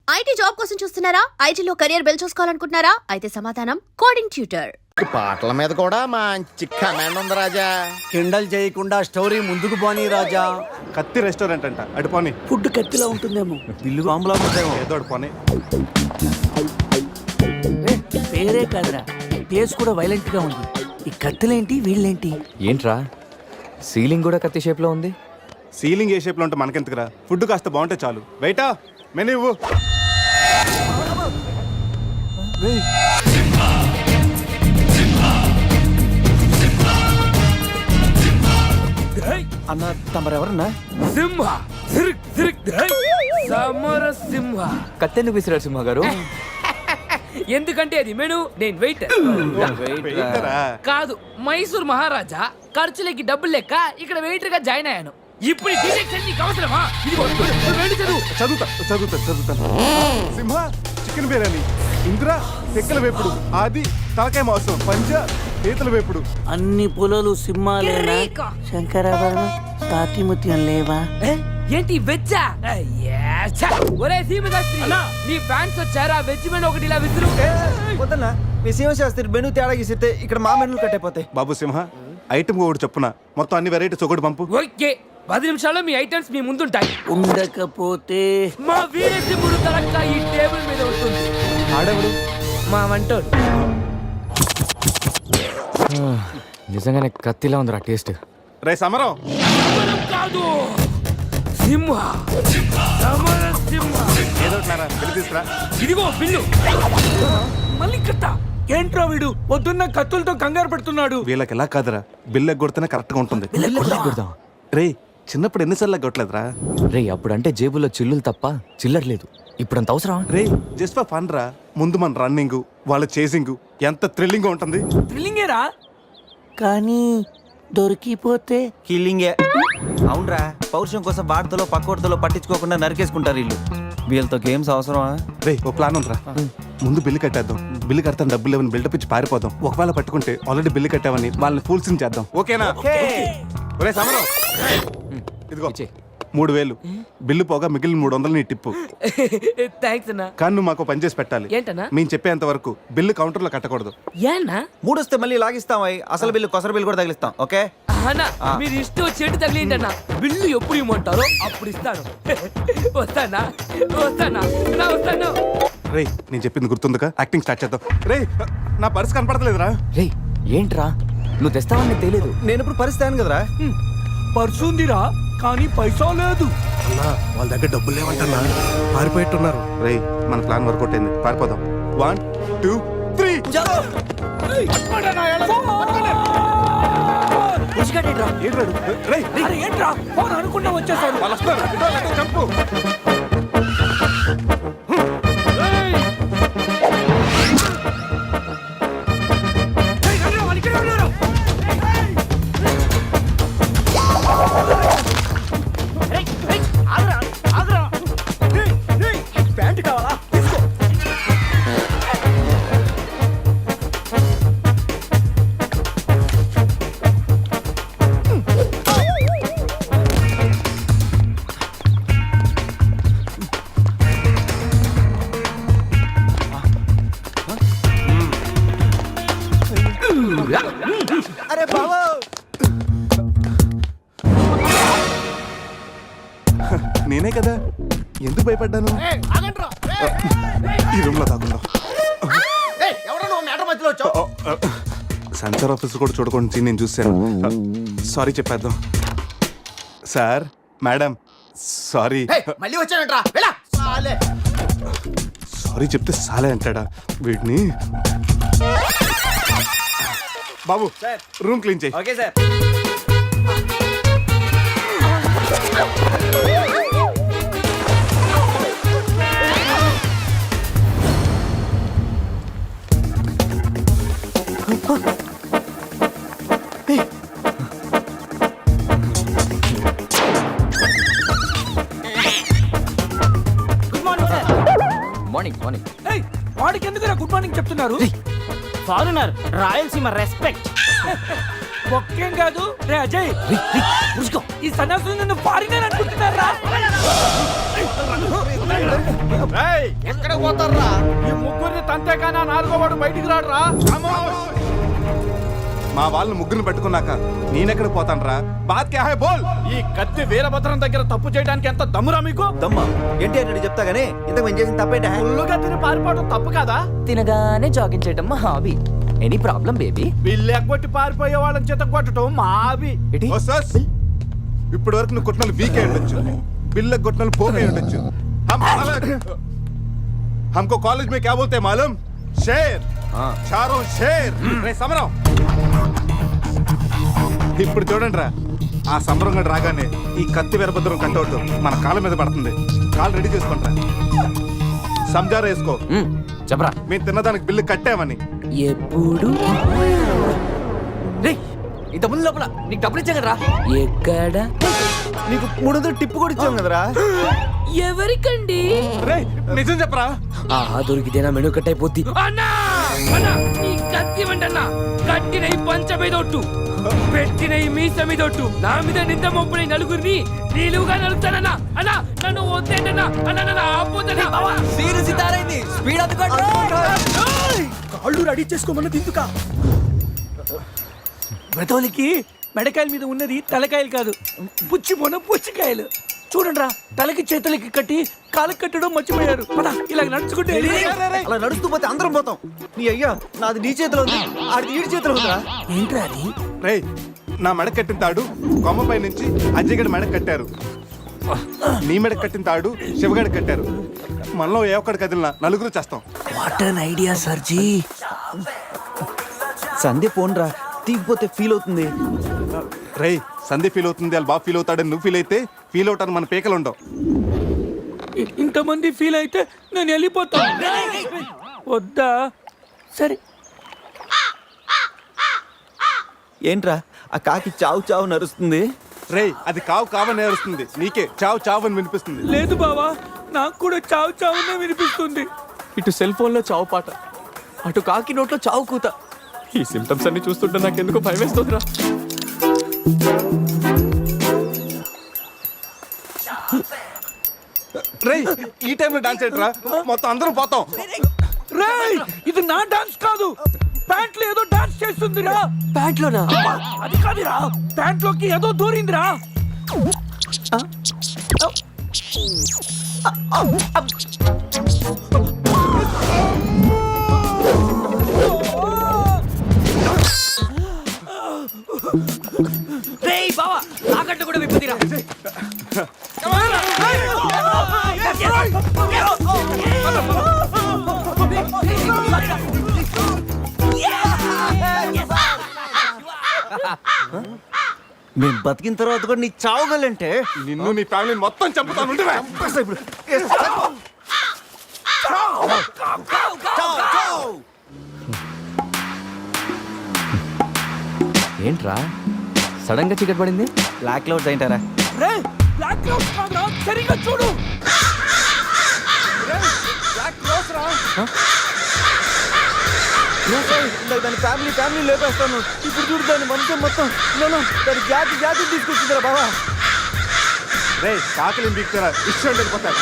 IT job కోసం చూస్తున్నారా? ఐటీలో కెరియర్ బిల్డ్ చూసుకోవాలనుకుంటున్నారా? అయితే సమాధానం కోడింగ్ ట్యూటర్. పాటల మీద కూడా మంచి కమాండ్ ఉంది రాజా. కిండల్ చేయకుండా స్టోరీ ముందుకు పోనీ రాజా. కత్తి రెస్టారెంట్ అంట, అటు పోనీ. ఫుడ్ కత్తిలో ఉంటుందేమో, బిల్లు బాంబులో ఉంటుందేమో. ఏదో అటు పోనీ. పేరే కాదురా, టేస్ట్ కూడా వైలెంట్ గా ఉంది. ఈ కత్తులేంటి, వీళ్ళేంటి? ఏంట్రా సీలింగ్ కూడా కత్తి షేప్ లో ఉంది? సీలింగ్ ఏ షేప్ లో ఉంటే మనకెందుకురా, ఫుడ్ కాస్త బాగుంటే చాలు. బయట మెనూ ఇవ్వు. అన్న తమరెవరన్నా? సింహ సిరిక్ సిరిక్ సమర సింహ. కత్తెందుకు విసిరారు సింహ గారు? ఎందుకంటే అది మెను, నేను వెయిటర్ వెయిటరా? కాదు, మైసూర్ మహారాజా ఖర్చులకి డబ్బులు లెక్క ఇక్కడ వెయిటర్ గా జాయిన్ అయ్యాను. ఇప్పుడు ఈ డిటెక్షన్ నీకు అవసరమా? ఇదిగో, వెళ్ళి చదువు. చదువుతాను. సింహ చికెన్ బిర్యానీ, ఇంద్ర తెక్కల వేపుడు, ఆది తలకాయ మాంసం, పంజ పీతల వేపుడు. అన్ని పొలాలు సింహాలేనా? శంకరాభరణం సాటిముత్యం లేవా? ఏంటి వెజ్జా? ఒరే సీమశాస్త్రి, నీ ఫ్యాన్స్ వచ్చారా? వెజ్ మెను ఒకటి ఇలా విసురు. వద్దన్నా, మీ శివశాస్త్రి మెను తేడా గీసితే ఇక్కడ మా మెనూలు కట్టయిపోతాయి. బాబు సింహ, ఐటమ్ ఒకటి చెప్పున మొత్తం అన్ని వెరైటీస్ ఒకటి పంపు. ఓకే, 10 నిమిషాల్లో మీ ఐటమ్స్ మీ ముందుంటాయి. ఉండకపోతే మా వీరసింహుడు తలక్క ఈ టేబుల్ మీద ఉంటుంది. ఆడవుడు మా వంటోడు. నిజంగానే కత్తిలా ఉందిరా టేస్ట్. రే సమరం, సమరం కాదు, సింహ. సమర సింహ. ఏదో తీసుకురా. ఇదిగో బిల్లు. మళ్ళీ కట్ట. ఏంట్రా వీడు పొద్దున్న కత్తులతో కంగారు పెడుతున్నాడు? వీళ్ళకి ఎలా కాదురా, బిల్లు ఎగ్గొడితేనే కరెక్ట్ గా ఉంటుంది. కొడదాం. రే చిన్నప్పుడు ఎన్నిసార్లు ఎగ్గొట్టలేదురా? రే అప్పుడంటే జేబులో చిల్లులు తప్ప చిల్లర లేదు. ఇప్పుడంత అవసరం? రే జస్ట్ ఫర్ ఫన్ రా. ముందు మన రన్నింగ్, వాళ్ళ చేసింగ్ ఎంత థ్రిల్లింగ్ గా ఉంటుంది. థ్రిల్లింగేరా, కానీ దొరికిపోతే కిల్లింగే. అవునరా, పౌరుషం కోసం వార్తలో పక్కోడతలో పట్టించుకోకుండా నరికేసుకుంటారు వీళ్ళు. వీళ్ళతో గేమ్స్ అవసరమా? రే ఓ ప్లాన్ ఉందిరా. ముందు బిల్లు కట్టేద్దాం. బిల్లు కడతాను డబ్బులు లేవని బిల్డప్ ఇచ్చి పారిపోదాం. ఒకవేళ పట్టుకుంటే ఆల్రెడీ బిల్లు కట్టావని వాళ్ళని ఫూల్సింగ్ చేద్దాం. ఓకేనా? ఒరే సమరం, ఇదిగో 3000 బిల్లు పోగా మిగిలిన 300 నీ టిప్పు. థ్యాంక్స్ అన్నా. కానీ నువ్వు మాకు పని చేసి పెట్టాలి. ఏంటన్నా? మేము చెప్పేంత వరకు బిల్లు కౌంటర్ లో కట్టకూడదు. ఏనా? మూడొస్తే మళ్ళీ లాగిస్తాం. అసలు బిల్లు కొసర బిల్లు కూడా తగిలిస్తాం. ఓకే అన్నా, మీరు ఇష్టం చెట్టు తగిలిండి అన్న. బిల్లు ఎప్పుడు ఇమ్మంటారో అప్పుడు ఇస్తాను. వస్తానా? వస్తాను. రే నేను చెప్పింది గుర్తుందిగా? యాక్టింగ్ స్టార్ట్ చేద్దాం. రే నా పర్స్ కనపడతలేదురా. రే ఏంట్రా నువ్వు తెస్తావని తెలియదు. నేను ఇప్పుడు పరిస్థితి కదరా. పర్సుందిరా, కానీ పైసా లేదు. వాళ్ళ దగ్గర డబ్బులు లేవంటన్నా, పారిపోయేట్టున్నారు. రే మన ప్లాన్ వర్కౌట్ అయింది, పారిపోదాం. 1 2 3 ఏంట్రా ఫోన్ అనుకున్నా వచ్చేసాడు. చంపు. అరే బాబు, నేనే కదా, ఎందుకు భయపడ్డాను? ఈ రూమ్ లో కాకుండా సెన్సార్ ఆఫీస్ కూడా చూడకుండా నేను చూశాను. సారీ చెప్పేద్దాం. Sir madam sorry. మళ్ళీ వచ్చానంట్రా. సారీ చెప్తే సాలే అంటాడా వీడిని? బాబు రూమ్ క్లీన్ చేయి. Okay sir. Morning morning. వాడికి ఎందుకు గుడ్ మార్నింగ్ చెప్తున్నారు? Foreigner, Rayalaseema respect. ఒక్కేం కాదు రే అజయ్ ఈ సన్యాసులు నన్ను ఫారినర్ అనుకుంటున్నారా ఎక్కడ పోతారా ఈ ముగ్గురిని తంతే కానీ నాలుగో వాడు బయటికి రాడురా. మా వాళ్ళని ముగ్గురిని పట్టుకున్నాక నేనెక్కడ పోతానరా? బాత్ క్యా హై బోల్. ఈ కత్తి వీరభద్రం దగ్గర తప్పు చేయడానికి ఎంత దమ్మురా మీకు? దమ్మా ఏంటి అని చెప్తా గానీ ఇంతకు మేము చేసిన తప్పేంట? ఫుల్లుగా తిని పారిపోవడం తప్పు కదా? తినగానే జాగింగ్ చేయటం మా hobby. Any problem baby? Bill ఎగ్గొట్టి పారిపోయే వాళ్ళని చేత కొట్టడం మా హాబీ. ఓ సస్, ఇప్పటి వరకు నువ్వు కొట్టిన వీక్ అయి ఉండొచ్చు, బిల్ల కొట్టిన పోక్ అయి ఉండొచ్చు. हमको कॉलेज में क्या बोलते हैं मालूम? शेर. चारों शेर. రే సమరం. ఇప్పుడు చూడండి రా, ఆ సమరం గడు రాగానే ఈ కత్తి వీరభద్రం కట్టవుట్ మన కాళ్ళ మీద పడుతుంది. కాళ్ళు రెడీ చేసుకుంటా. సంజారా వేసుకో. చెప్పరా. మేము తిన్నదానికి బిల్లు కట్టామని. ఎప్పుడు రే ఇంత ముందు లోపల నీకు డబ్బులు ఇచ్చా కదరా. ఎక్కడ నీకు 300 టిప్పు కూడా ఇచ్చాం కదరా. ఎవరికండి? రే నిజం చెప్పరా. ఆహా దొరికితేనా మెను కట్ అయిపోద్ది. అన్నా అన్నా నీ కత్తి వండన్నా కట్టిన ఈ పంచ మీదొట్టు పెట్టిన ఈ మీస మీదొట్టు నా మీద నింద మొప్పుని నలుగురిని నీలుగా నలుగుతానన్నా. అన్నా నన్ను వద్దేంటన్నా. అన్నా నన్ను ఆపోతన్నా. సీరియస్ ఇతారైంది. స్పీడ్ అందుకోండి. కాళ్ళు రెడీ చేసుకోమన్నది ఎందుకా? బ్రతోలికి మెడకాయల మీద ఉన్నది తలకాయలు కాదు, పుచ్చికాయలు. చూడండిరా, తలకి చేతులకి కట్టి కాళ్ళకి కట్టడం మర్చిపోయారు. పద, ఇలా నడుచుకుంటే అలా నడుస్తూ పోతే అందరం పోతాం. నీ అయ్యా నాది నీ చేతిలో ఉంది, ఆడిది ఈడి చేతిలో ఉందిరా. ఏంట్రా అది? రే నా మెడ కట్టిన తాడు కొమ్మపై నుంచి అజయ్ గడి మెడ కట్టారు. నీ మెడ కట్టిన తాడు శివగడ కట్టారు. మనలో ఏ ఒక్కడి కదిలినా నలుగురు చేస్తాం. What an idea సర్జీ. Sandhya పోన్రా, తీగిపోతే feel అవుతుంది. రే సంధి ఫీల్ అవుతుంది, వాళ్ళు బాగా ఫీల్ అవుతాడని నువ్వు ఫీల్ అయితే ఫీల్ అవుతాను మన పేకలు ఉండవు. ఇంతమంది ఫీల్ అయితే నేను వెళ్ళిపోతాను. వద్దా? సరే. ఏంట్రా ఆ కాకి చావు చావు నరుస్తుంది? రే అది కావు కావని నేరుస్తుంది, నీకే చావు చావు అని వినిపిస్తుంది. లేదు బావా, నాకు కూడా చావు చావునే వినిపిస్తుంది. ఇటు సెల్ ఫోన్ లో చావు పాట, అటు కాకి నోట్లో చావు కూత. ఈ సిమ్టమ్స్ అన్ని చూస్తుంటే నాకు ఎందుకో భయం వేస్తుందిరా. రే ఈ టైంలో డాన్స్ ఏంట్రా? మొత్తం అందరం పోతాం. రేయ్ ఇది నా డాన్స్ కాదు, ప్యాంట్ లో ఏదో డాన్స్ చేస్తుందిరా. ప్యాంట్ లోనా? అది కాదురా, ప్యాంట్ లోకి ఏదో దూరిందిరా. రేయ్ బావా, ఆకట్ట కూడా విప్పుదిరా. మేము బతికిన తర్వాత కూడా నీ చావుగలంటే నిన్ను నీ ఫ్యామిలీ మొత్తం చంపుతాను. ఉండురా. ఇప్పుడు ఏంట్రా సడన్ గా చీకటి పడింది? బ్లాక్ క్లౌడ్స్ ఏంటారా? రేయ్ బ్లాక్ క్లౌడ్స్ కాదురా, సరిగ్గా చూడు. దాని ఫ్యామిలీ లేపేస్తాను. ఇప్పుడు చూడు దాని వంశం మొత్తం దాని జాతి తీసుకొచ్చిందిరా బావా. రే కాకలి బీక్తారా ఇష్టం లేకపోతారు.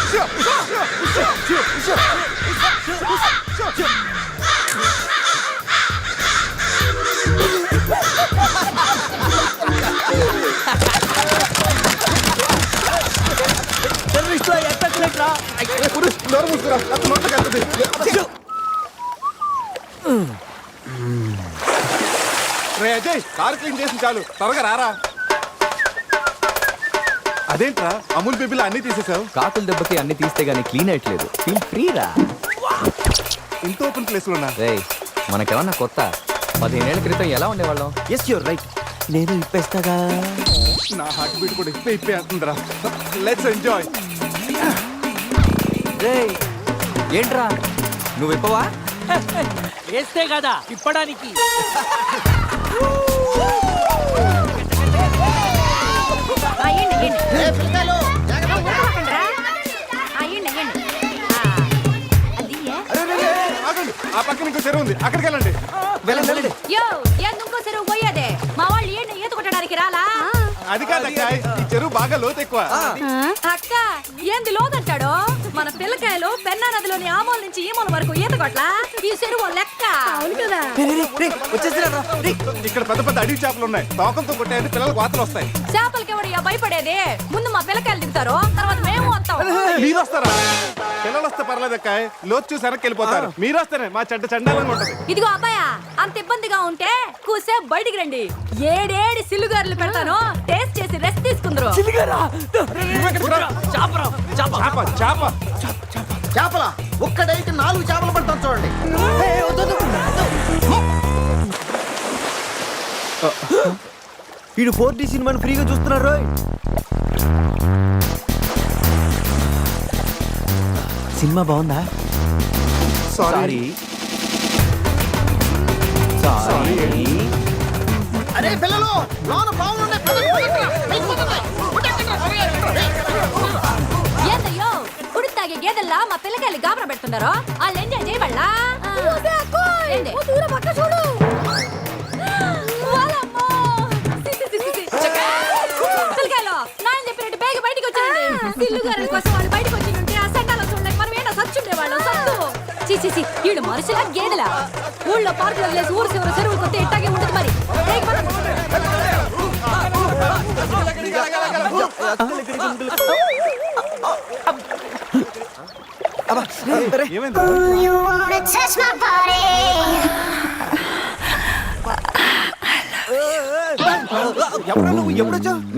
రే అజయ్ కార్ క్లీన్ చేసి చాలు, త్వరగా రారా. అదేంట్రా అమూల్ బేబీలో అన్ని తీసేసావు? కాకుల దెబ్బకి అన్ని తీస్తే గానీ క్లీన్ అయ్యట్లేదు. ఫీల్ ఫ్రీ రా. ఇంత ఓపెన్ ప్లేస్ లో ఉన్నా. రే మనకేమన్నా కొత్త? 15 ఏళ్ల క్రితం ఎలా ఉండేవాళ్ళం? Yes you're right. నేను ఇప్పేస్తాగా. నా హార్ట్ బీట్ కూడా ఇప్పే అంటుందిరా. Let's enjoy. రేయ్ ఏంట్రా నువ్వు ఇప్పవా? వేస్తే కదా ఇప్పడానికి. ఆగండి, ఆ పక్కన ఇంకో చెరువు ఉంది, అక్కడికి వెళ్ళండి. వెళ్ళండి. యో ఎందుకో సరే పోయేదే మా వాళ్ళు బయటికి రాలా అది కాదక్క ఈ చెరువు బాగా లోతు ఎక్కువ. అక్క ఏంది లోదంటాడు మన పిల్లకాయలు పెన్నా నదిలోని ఆ మూల నుంచి ఈ మూల వరకు ఈత కొట్ల ఈ చెరువు లెక్క అవును కదా ఇక్కడ పెద్ద పెద్ద అడవి చేపలు ఉన్నాయి. తోకంతో కొట్టాయంటే పిల్లలకు వాతలు వస్తాయి. చేపలకి ఎవడయ్యా భయపడేది ముందు మా పిల్లకాయలు దిగుతారు తర్వాత మేము వస్తాం మీరు వస్తారా? పిల్లలు వస్తే పర్లేదక్క, లోతు చూసి వెనక్కి వెళ్ళిపోతారు. మీరు వస్తేనే మా చెడ్డ చండాలంగా ఉంటది. ఇదిగో అబ్బాయా అంత ఇబ్బందిగా ఉంటే కూసే బయటికి రండి ఏడేడి సిల్లుగారులు పెడతాను టేస్ట్ చేసి రెస్ట్ తీసుకుందరు చేప చేప చేపల ఒక్కడైతే 4 చేపలు పడతాం చూడండి. వీడు 4D సినిమాని ఫ్రీగా చూస్తున్నారు. సినిమా బాగుందా? సారీ అరే పిల్లలు లోన పావులు ఉన్నాయి. ఏందయ్యో కుడి తాగే గేదెల్లా మా పిల్లకాయలు గాబరా పెడుతున్నారో వాళ్ళు ఎంజాయ్ చేయబడలా చూడు పిల్లకాయలు నాయన చెప్పినట్టు బేగ బయటికి వచ్చాయండి సిల్లుగారుల కోసం వాళ్ళు బయటకు వచ్చి ఉంటే ఆ సండాలో చూడలేక మనం ఏంటో సచ్చుండేవాళ్ళు సత్తు చీచి వీడు మనుషులా గేదెలా ఊళ్ళో పార్కులు వదిలేసి ఊరు చివరి చెరువులు కొత్త ఇట్టాగే ఉంటుంది మరి ఏమైంది?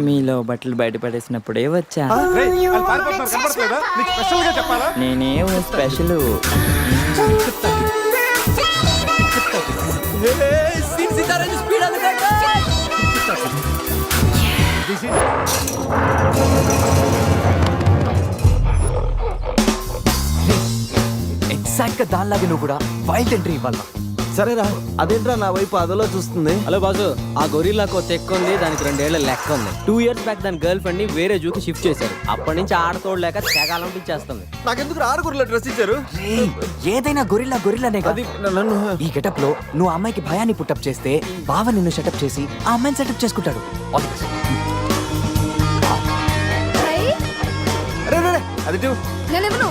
మీలో బట్టలు బయట పడేసినప్పుడే వచ్చా రేయ్, వాళ్ళు పారిపోతున్నారు, కనపడట్లేదా? నీకు స్పెషల్ గా చెప్పాలా? నేనేం స్పెషల్ ఎగ్జాక్ట్ గా దానిలాగే నువ్వు కూడా వైల్డ్ ఎంట్రీ ఇవ్వాలా. సరేరా, అదేంట్రా నా వైపు అదలో చూస్తుంది? హలో బాసు, ఆ గొరిల్లాకు తెక్క ఉంది, దానికి 2 ఏళ్ల లెక్క ఉంది. 2 years బ్యాక్ దాని గర్ల్ ఫ్రెండ్ ని వేరే జూకి షిఫ్ట్ చేశారు. అప్పటి నుంచి ఆడతోడలేక తెగాలంపించేస్తుంది. నాకెందుకు 6 గుర్రెల డ్రెస్ ఇచ్చారు? రేయ్, ఏదైనా గొరిల్లానే కదా. అది నన్ను ఈ గెటప్ లో నువ్వు ఆ అమ్మాయికి భయాన్ని పుట్టప్ చేస్తే బావ నిన్ను సెటప్ చేసి ఆ అమ్మాయిని సెటప్ చేసుకుంటాడు. All the best. రే, రే, రే, అది ఇటు. నేనెవను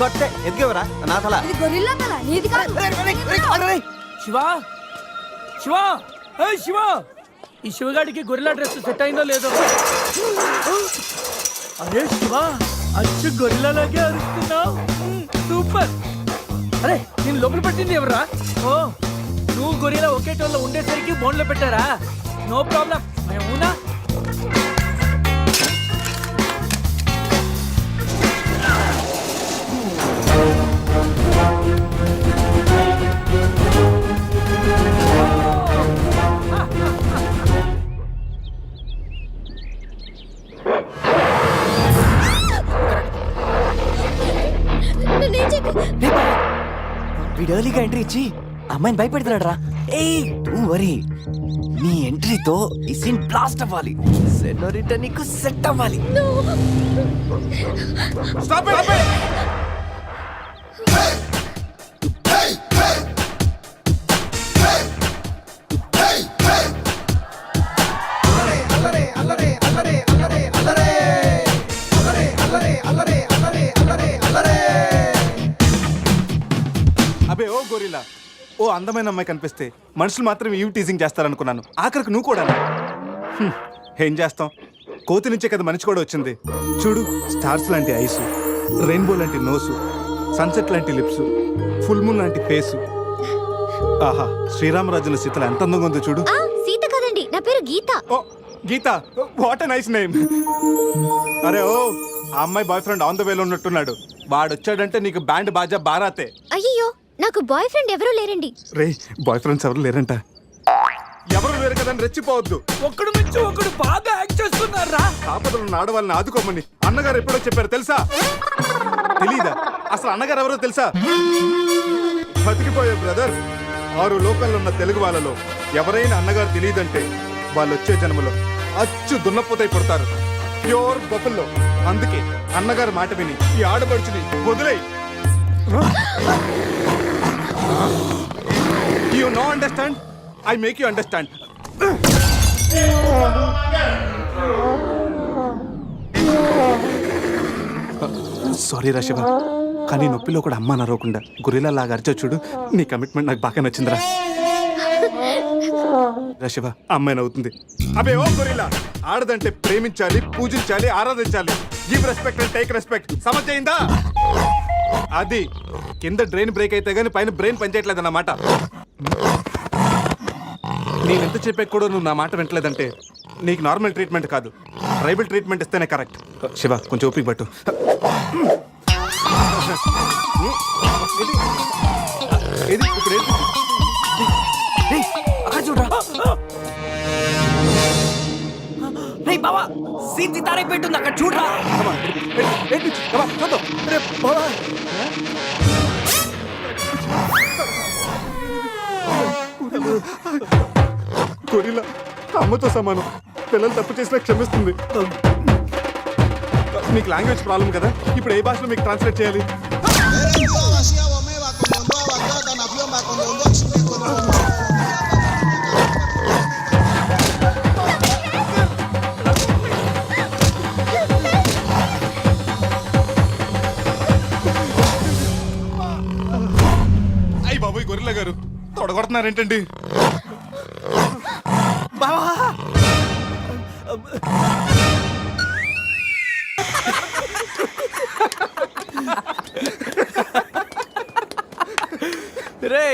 కొట్టే ఎదిగేవరా నా తల. ఇది గొరిల్లా తల నీది కాదు శివ శివ ఏయ్ శివ ఈ శివగాడికి గొరిల్లా డ్రెస్ సెట్ అయిందో లేదో అరే శివ అచ్చు గొరిల్లాలాగే అరుస్తున్నావు సూపర్ అరే నేను లోపల పెట్టింది ఎవరా ఓ నువ్వు గొరిల్లా ఒకే టోన్లో ఉండేసరికి బోన్లో పెట్టారా నో ప్రాబ్లం మేమునా వీడు ఎర్లీగా ఎంట్రీ ఇచ్చి అమ్మాయిని భయపెడుతున్నాడు రా. ఏయ్ డోంట్ వరీ, నీ ఎంట్రీతో ఈ సీన్ బ్లాస్ట్ అవ్వాలి. సెనోరిటా నీకు సెట్ అవ్వాలి. Stop it! అబే ఓ గొరిల్లా, ఓ అందమైన అమ్మాయి కనిపిస్తే మనుషులు మాత్రం ఈవ్ టీజింగ్ చేస్తారనుకున్నాను. ఆఖరికి నువ్వు కూడా. ఏం చేస్తాం, కోతి నుంచే కదా మనిషి కూడా వచ్చింది. చూడు, స్టార్స్ లాంటి ఐసు, రెయిన్బో లాంటి నోసు, సన్సెట్ లాంటి లిప్స్, ఫుల్ మూన్ లాంటి ఫేసు. ఆహా, శ్రీరామరాజుల సీతలు ఎంత అందంగా ఉందో చూడు. సీత కదండి, నా పేరు గీత. ఓ గీత, వాట్ ఎ నైస్ నేమ్. అరే ఓ, ఆ అమ్మాయి బాయ్ ఫ్రెండ్ ఆన్ ద వేలో ఉన్నట్టున్నాడు. వాడు వచ్చాడంటే నీకు బ్యాండ్ బాజా బారాతే. అయ్యో, నాకు బాయ్ ఫ్రెండ్ ఎవరూ లేరండి. రే, బాయ్ ఫ్రెండ్స్ ఎవరు లేరంట. ఎవరు లేరు కదా అని రెచ్చిపోవద్దు. ఒకడు నుంచి ఒకడు బాగా యాక్ట్ చేస్తున్నారా ఆపదలు ఉన్న ఆడవాళ్ళని ఆదుకోమని అన్నగారు ఎప్పుడో చెప్పారు తెలుసా? తెలీదా? అసలు అన్నగారు ఎవరో తెలుసా? బతికిపోయే బ్రదర్. 6 లోకల్లో ఉన్న తెలుగు వాళ్ళలో ఎవరైనా అన్నగారు తెలియదంటే వాళ్ళు వచ్చే జన్మలో అచ్చు దున్నపోతై పుడతారు. ప్యూర్ బొఫల్లో. అందుకే అన్నగారు మాట విని ఈ ఆడపడుచుని వదిలేయి. You know understand? I make you understand. Sorry రా శివ, కానీ నొప్పిలో కూడా అమ్మ నరవకుండా గురిలా లాగా అరిచా చూడు. నీ కమిట్మెంట్ నాకు బాగా నచ్చిందిరా. రా శివ, అమ్మాయి నవ్వుతుంది. అబే ఓ గొరిలా, ఆడదంటే ప్రేమించాలి, పూజించాలి, ఆరాధించాలి. Give respect and take respect. సమజైందా? అది కింద డ్రైన్ బ్రేక్ అయితే గానీ పైన బ్రెయిన్ పనిచేయట్లేదు అన్నమాట. నేను ఎంత చెప్పా కూడా నువ్వు నా మాట వింటలేదంటే నీకు నార్మల్ ట్రీట్మెంట్ కాదు, ట్రైబల్ ట్రీట్మెంట్ ఇస్తేనే కరెక్ట్. శివ, కొంచెం ఓపిక పట్టు. ఇది ఇప్పుడు ఏంటి? అక్కడ చూడరా. రేయ్ బావా, సీన్ తారే పెట్టుంది అక్కడ చూడరా. Come on, ఏంటి? Come on, చూద్దాం. రే బావా. గొరిల్లా అమ్మతో సమానం, పిల్లలు తప్పు చేసినా క్షమిస్తుంది. మీకు లాంగ్వేజ్ ప్రాబ్లం కదా, ఇప్పుడు ఏ భాషలో మీకు ట్రాన్స్లేట్ చేయాలి? అయ్యి బాబోయ్, గొరిల్లా గారు తొడగొడుతున్నారేంటండి? రే,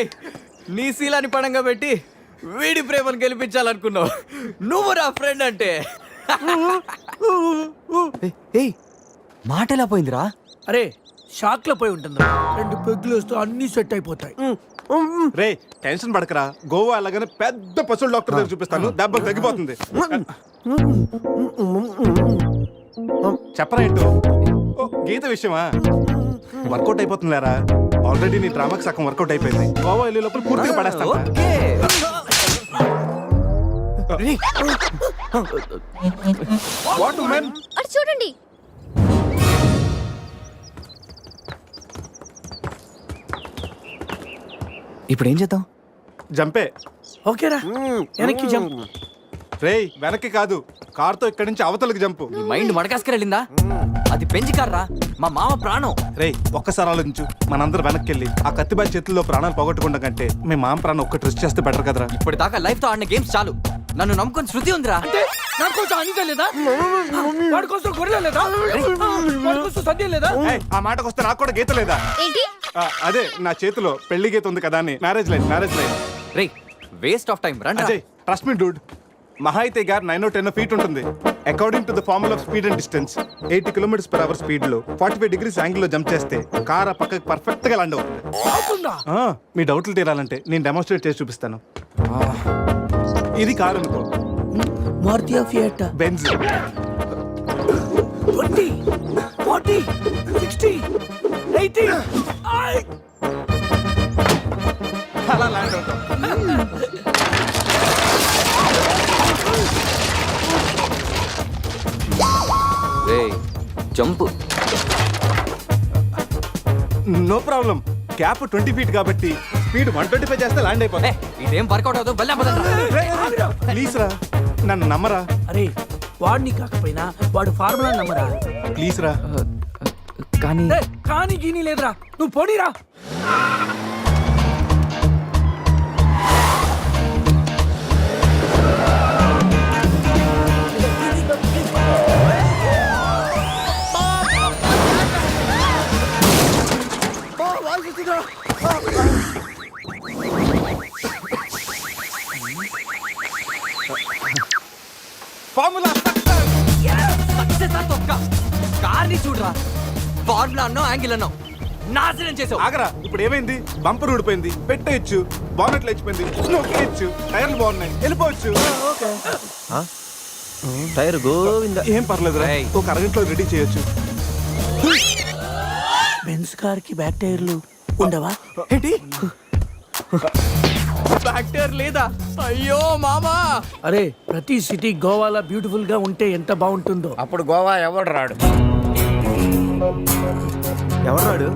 నీ శీలాన్ని పడంగా పెట్టి వీడి ప్రేమను గెలిపించాలనుకున్నావు. నువ్వు నా ఫ్రెండ్ అంటే. మాట ఎలా పోయిందిరా? అరే షాక్ లో పోయి ఉంటుంది. 2 పెగ్గులు వస్తూ అన్ని సెట్ అయిపోతాయి. రే టెన్షన్ పడకరా, గోవా అలాగనే పెద్ద పశువుల డాక్టర్ దగ్గర చూపిస్తాను, దెబ్బ తగ్గిపోతుంది. చెప్పరా ఏంటో? ఓ, గీత విషయమా? వర్కౌట్ అయిపోతుంది లేరా. ఆల్రెడీ నీ డ్రామాకి సగం వర్కౌట్ అయిపోయింది. గోవా వెళ్ళే లోపల పూర్తిగా పడేస్తాను. What man? అటు చూడండి. ఇప్పుడు ఏం చేద్దాం? జంపే. ఓకేరా, వెనక్కి జంప్. రేయ్ వెనక్కి కాదు, కార్తో ఇక్కడి నుంచి అవతలకి జంపు. నీ మైండ్ మడకాసుకు వెళ్ళిందా? అది పెంచి కార్రా, మా మామ ప్రాణం. రేయ్ ఒక్కసారి ఆలోచించు, మనందరం వెనక్కి వెళ్ళి ఆ కత్తిబాయి చేతుల్లో ప్రాణాలు పోగొట్టుకుంటాం కంటే మీ మామ ప్రాణం ఒక్క ట్రెస్ట్ చేస్తే బెటర్ కదరా. ఇప్పటిదాకా లైఫ్ తో ఆడిన గేమ్స్ చాలు. నన్ను నమ్ముకొని శృతి ఉందిరా. నా కోసం అనిత లేదా? వాడి కోసం గొర్రెల లేదా? వాడి కోసం సద్య లేదా? ఏయ్, ఆ మాటకు వస్తే నాకు కూడా గీత లేదా? ఏంటి? అదే నా చేతిలో పెళ్లి గీత ఉంది కదా అని. Marriage line. Ray waste of time. రండి. అజయ్ ట్రస్ట్ మీ డూడ్, మహా అయితే గారు 9 or 10 feet ఉంటుంది. According to the formula of speed and distance 80 km/h speed లో 45 degrees యాంగిల్ లో జంప్ చేస్తే కార్ ఆ పక్కకి పర్ఫెక్ట్ గా ల్యాండ్ అవుతుంది. మీ డౌట్లు తీరాలంటే నేను డెమోన్స్ట్రేట్ చేసి చూపిస్తాను. ఇది కారు అనుకో, మారుతి ఫియట్, బెంజ్. 20, 40, 60, 80. అలా ల్యాండ్ అవుతాం. Jump no problem. క్యాప్ 20 feet కాబట్టి స్పీడ్ 125 చేస్తే ల్యాండ్ అయిపోతుంది. ఇదేం వర్కౌట్ అవుతుంది. ప్లీజ్ రా, నన్ను నమ్మరా. అరే వాడిని కాకపోయినా వాడు ఫార్ములా నమ్మరా. ప్లీజ్ రా. కానీ కానీ గీని లేదురా, నువ్వు పోనీరా. ఫార్ములా కార్ని చూడరా. ఫార్ములా అన్నో యాంగిల్ అన్నో నాశనం చేసావు. ఆగరా, ఇప్పుడు ఏమైంది? బంపర్ ఊడిపోయింది, పెట్టేయచ్చు, బానెట్లు లేచిపోయింది, నొక్కేయచ్చు, టైర్లు బాగున్నాయి, వెళ్ళిపోవచ్చు. టైర్ గోవింద. ఏం పర్లేదు, ఒక అరగంటలో రెడీ చేయొచ్చు. బెంజ్ కార్ కి బ్యాక్ టైర్లు ఉండవా? ఏంటి బ్యాక్ టైర్ లేదా? అయ్యో మామా. అరే ప్రతి సిటీ గోవాలో బ్యూటిఫుల్ గా ఉంటే ఎంత బాగుంటుందో. అప్పుడు గోవా ఎవడు రాడు. ఎవరు రాడు?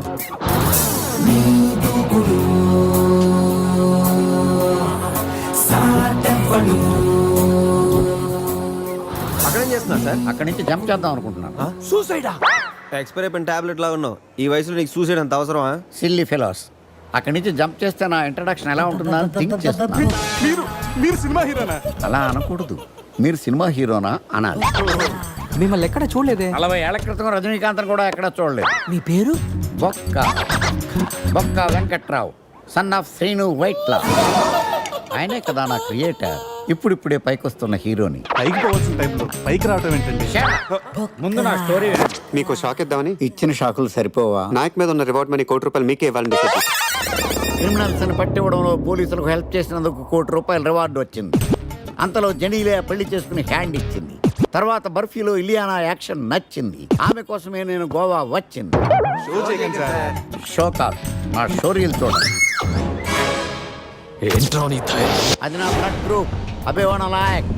చేస్తున్నారు సార్? అక్కడి నుంచి జంప్ చేద్దాం అనుకుంటున్నాను. సూసైడా? ఎక్స్పైర్ అయిపోయిన టాబ్లెట్ లాగా ఉన్నావు. ఈ వయసులో నీకు సూసైడ్ అంత అవసరమా? Silly fellows. అక్కడి నుంచి జంప్ చేస్తే నా ఇంట్రడక్షన్ ఎలా ఉంటుందా అని థింక్ చేస్తున్నాను. మీరు సినిమా హీరోనా? అలా అనకూడదు, మీరు సినిమా హీరోనా అనాలి. మిమ్మల్ని ఎక్కడ చూడలేదే. 40 ఏళ్ల క్రితం రజనీకాంత్ కూడా ఎక్కడ చూడలేదు. మీ పేరు? బొక్క బొక్క వెంకట్రావు, సన్ ఆఫ్ శ్రీను వైట్లా. ఆయనే కదా నా క్రియేటర్. ఇప్పుడిప్పుడే పైకొస్తున్న హీరోని. పైకి పోవాల్సిన టైంలో పైకి రావటం ఏంటండి? ముందు నా స్టోరీ వినండి. మీకు షాక్ ఇద్దామని ఇచ్చిన షాకులు సరిపోవా? నాయక్ మీద ఉన్న రివార్డ్ మనీ ₹1 మీకే ఇవ్వాలని డిసైడ్ చేశాను. క్రిమినల్స్ ని పట్టివ్వడంలో పోలీసులకు హెల్ప్ చేసినందుకు ₹1 రివార్డు వచ్చింది. అంతలో జనీలే పెళ్లి చేసుకుని హ్యాండ్ ఇచ్చింది. తర్వాత బర్ఫీలో ఇలియానా యాక్షన్ నచ్చింది. ఆమె కోసమే నేను గోవా వచ్చింది. షో చేయకండి సార్. షో కాదు, నా షోరీలు చూడండి. అది నా బ్లడ్ గ్రూప్. అభివాన లాయక్.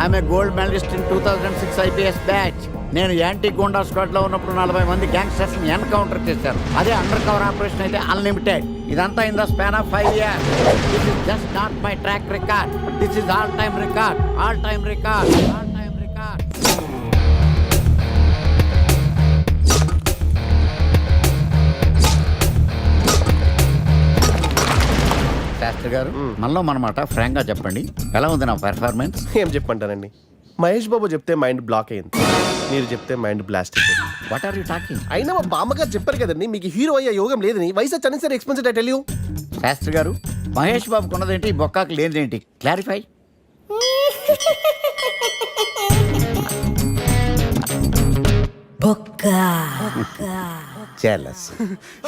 ఆమె gold medalist in 2006 IPS batch. నేను యాంటీ గోండా స్క్వాడ్ లో ఉన్నప్పుడు 40 మంది గ్యాంగ్స్టర్స్ ని ఎన్కౌంటర్ చేశారు. అదే అండర్ కవర్ ఆపరేషన్ అయితే అన్లిమిటెడ్. ఇదంతా in the span of 5 years. This is just not my track record. This is all time record. All time record. All time record. Shastri గారు, మనలో మనమాట ఫ్రాంక్ గా చెప్పండి, ఎలా ఉంది నా పెర్ఫార్మెన్స్? ఏం చెప్పంటానండి, మహేష్ బాబు చెప్తే మైండ్ బ్లాక్ అయింది, మీరు చెప్తే మైండ్ బ్లాస్ట్ అయిపోయింది. What are you talking? అయినా మా బామ్మగారు చెప్పారు కదండి మీకు హీరో అయ్యే యోగం లేదని. వయసు వచ్చాను sir expensive tell you. Shastri గారు, మహేష్ బాబుకు ఉన్నదేంటి, బొక్కాకి లేనిదేంటి? క్లారిఫై.